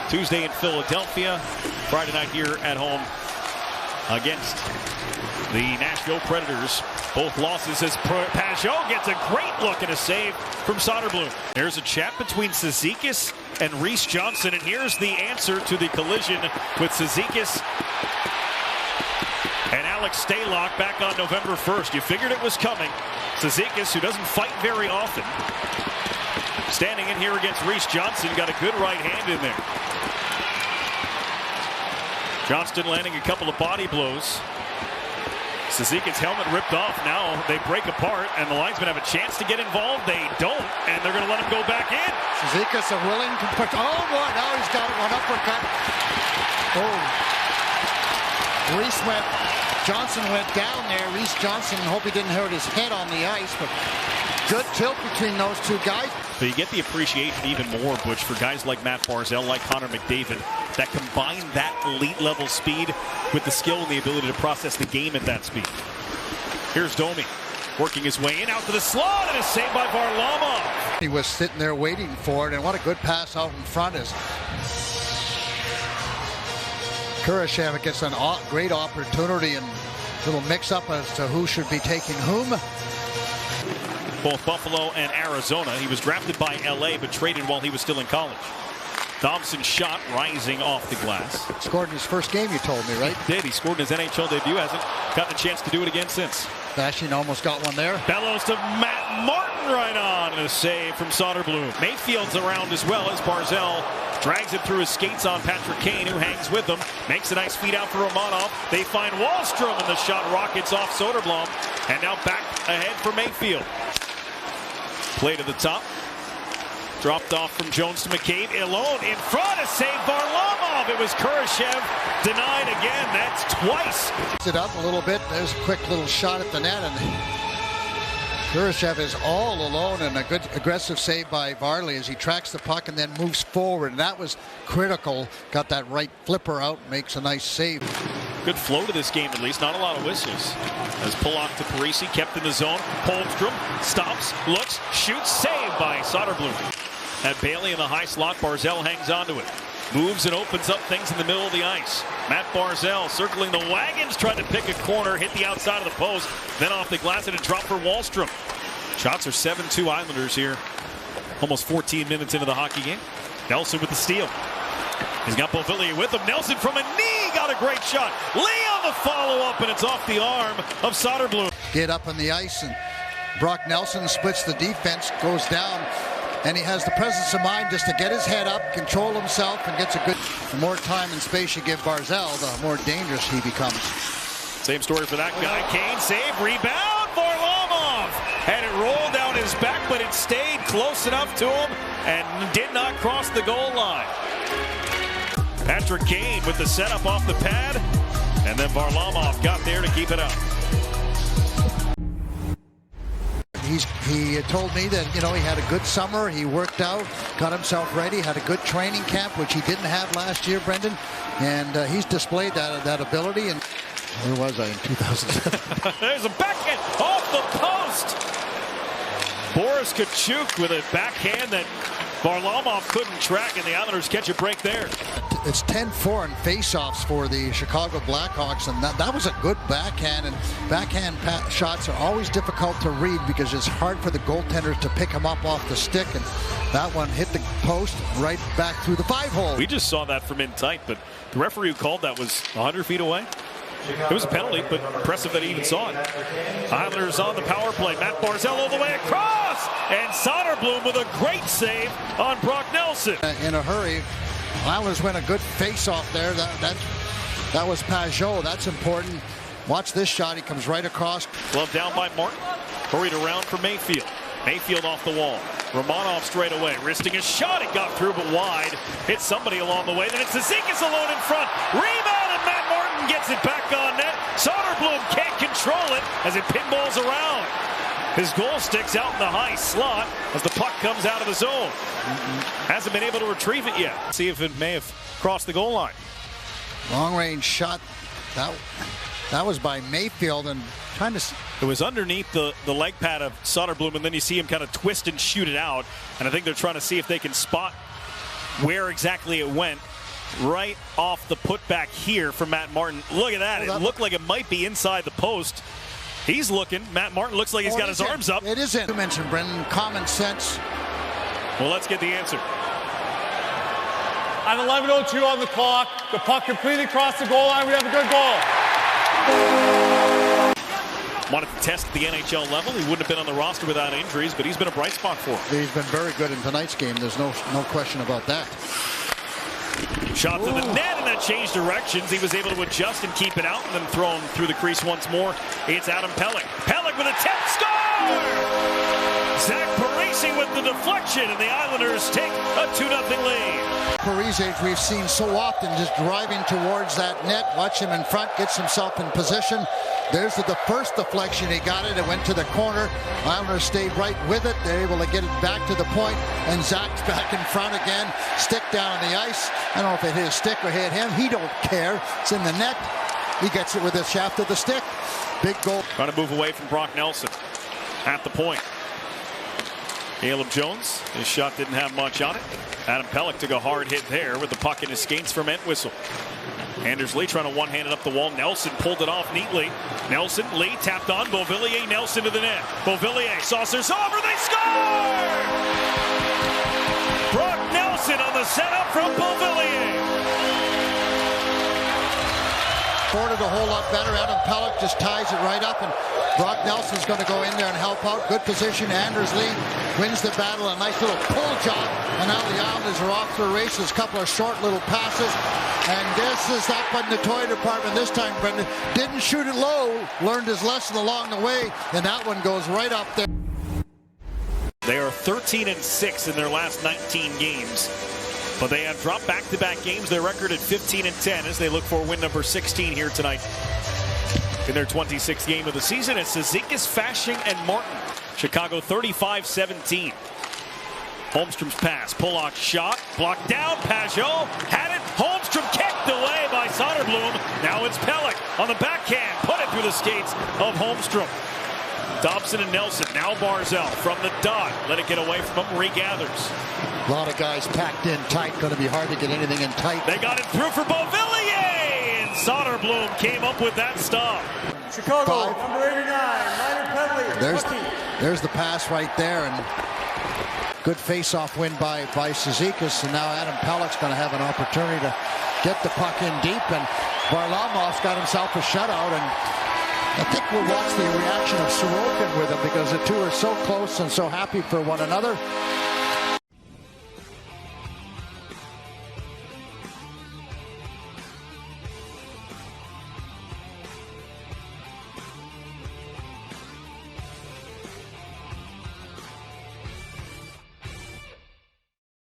Tuesday in Philadelphia, Friday night here at home against the Nashville Predators. Both losses as Pageau gets a great look and a save from Soderblom. There's a chat between Cizikas and Reese Johnson, and here's the answer to the collision with Cizikas and Alex Stalock back on November 1st. You figured it was coming. Cizikas, who doesn't fight very often, standing in here against Reese Johnson, got a good right hand in there. Johnston landing a couple of body blows. Cizikas' helmet ripped off. Now they break apart, and the linesmen have a chance to get involved. They don't, and they're going to let him go back in. Cizikas are willing to put. Oh, boy, now he's got one uppercut. Oh. Johnson went down there. Reese Johnson, hope he didn't hurt his head on the ice, but good tilt between those two guys. So you get the appreciation even more, Butch, for guys like Matt Barzal, like Connor McDavid, that combine that elite level speed with the skill and the ability to process the game at that speed. Here's Domi working his way in, out to the slot, and a save by Varlamov. He was sitting there waiting for it, and what a good pass out in front is. Kurashev gets a great opportunity and little mix-up as to who should be taking whom. Both Buffalo and Arizona. He was drafted by LA but traded while he was still in college. Thompson's shot rising off the glass. Scored in his first game, you told me, right? He did. He scored in his NHL debut. Hasn't gotten a chance to do it again since. Bashing almost got one there. Bellows to Matt Martin right on, and a save from Soderblom. Mayfield's around as well as Barzal drags it through his skates on Patrick Kane, who hangs with him. Makes a nice feed out for Romanov. They find Wahlstrom, and the shot rockets off Soderblom. And now back ahead for Mayfield. Play to the top. Dropped off from Jones to McCabe. Alone in front, a save Varlamov. It was Kurashev denied again. That's twice. It up a little bit. There's a quick little shot at the net, and Kurashev is all alone, and a good aggressive save by Varley as he tracks the puck and then moves forward. And that was critical. Got that right flipper out, makes a nice save. Good flow to this game, at least. Not a lot of whistles. As pull-off to Parise, kept in the zone. Holmstrom stops, looks, shoots, saved by Soderblom. At Bailey in the high slot, Barzal hangs onto it. Moves and opens up things in the middle of the ice. Matt Barzal circling the wagons, trying to pick a corner, hit the outside of the post, then off the glass and a drop for Wahlstrom. Shots are 7-2 Islanders here. Almost 14 minutes into the hockey game. Nelson with the steal. He's got Beauvillier with him. Nelson from a knee got a great shot. Lee on the follow-up, and it's off the arm of Soderblom. Get up on the ice, and Brock Nelson splits the defense, goes down, and he has the presence of mind just to get his head up, control himself, and gets a good. The more time and space you give Barzal, the more dangerous he becomes. Same story for that guy. Kane save, rebound, Varlamov. Had it rolled down his back, but it stayed close enough to him and did not cross the goal line. Patrick Kane with the setup off the pad, and then Varlamov got there to keep it out. He told me that, you know, he had a good summer. He worked out, got himself ready, had a good training camp, which he didn't have last year, Brendan. And he's displayed that ability. And where was I in 2007? There's a backhand off the post. Boris Tkachuk with a backhand that Varlamov couldn't track, and the Islanders catch a break there. It's 10-4 in faceoffs for the Chicago Blackhawks, and that was a good backhand. And backhand shots are always difficult to read because it's hard for the goaltenders to pick them up off the stick. And that one hit the post right back through the 5-hole. We just saw that from in tight, but the referee who called that was 100 feet away. It was a penalty, but impressive that he even saw it. Islanders on the power play. Matt Barzal all the way across, and Soderblom with a great save on Brock Nelson. In a hurry, Islanders win a good face-off there. That was Pageau. That's important. Watch this shot. He comes right across. Glove down by Martin. Hurried around for Mayfield. Mayfield off the wall. Romanov straight away. Wristing a shot. It got through, but wide. Hit somebody along the way. Then it's Cizikas alone in front. Rebound, and Matt Martin gets it back on net. Soderblom can't control it as it pinballs around. His goal sticks out in the high slot as the puck comes out of the zone. Hasn't been able to retrieve it yet. See if it may have crossed the goal line. Long range shot. That was by Mayfield, and trying to. It was underneath the leg pad of Soderblom, and then you see him kind of twist and shoot it out. And I think they're trying to see if they can spot where exactly it went right off the putback here from Matt Martin. Look at that. It looked like it might be inside the post. He's looking. Matt Martin looks like he's got his arms up. It is in. You mentioned, Brendan, common sense. Well, let's get the answer. At 11:02 on the clock, the puck completely crossed the goal line. We have a good goal. Wanted to test the NHL level. He wouldn't have been on the roster without injuries, but he's been a bright spot for him. He's been very good in tonight's game. There's no question about that. Shot to the net, and that changed directions. He was able to adjust and keep it out, and then throw him through the crease once more. It's Adam Pelech. Pelech with a tip, score! Zach Parise with the deflection, and the Islanders take a 2-0 lead. Parise, we've seen so often just driving towards that net. Watch him in front, gets himself in position. There's the first deflection. He got it. It went to the corner. Islanders stayed right with it. They're able to get it back to the point, and Zach's back in front again. Stick down on the ice. I don't know if it hit his stick or hit him. He don't care. It's in the net. He gets it with the shaft of the stick. Big goal. Trying to move away from Brock Nelson at the point. Caleb Jones, his shot didn't have much on it. Adam Pelech took a hard hit there with the puck in his skates from Entwistle. Anders Lee trying to one-hand it up the wall. Nelson pulled it off neatly. Nelson, Lee tapped on. Beauvillier, Nelson to the net. Beauvillier, saucers over, they score! Brock Nelson on the setup from Beauvillier. Forwarded a whole lot better. Adam Pelech just ties it right up, and Brock Nelson's going to go in there and help out. Good position. Anders Lee wins the battle. A nice little pull job, and now the Islanders are off to the races. A couple of short little passes, and this is up in the toy department this time. Brendan didn't shoot it low. Learned his lesson along the way, and that one goes right up there. They are 13-6 in their last 19 games. But they have dropped back-to-back games. Their record at 15-10 as they look for win number 16 here tonight. In their 26th game of the season, it's Cizikas, Fasching, and Martin. Chicago 35-17. Holmstrom's pass. Pulock shot. Blocked down. Pajot had it. Holmstrom kicked away by Soderblom. Now it's Pelech on the backhand. Put it through the skates of Holmstrom. Dobson and Nelson. Now Barzal from the dot. Let it get away from him. Regathers. A lot of guys packed in tight. Going to be hard to get anything in tight. They got it through for Beauvillier, and Soderblom came up with that stop. Chicago, number 89, Minor penalty. There's the pass right there, and good face-off win by Cizikas, and now Adam Pelech's going to have an opportunity to get the puck in deep, and Varlamov's got himself a shutout, and I think we'll watch the reaction of Sorokin with him because the two are so close and so happy for one another.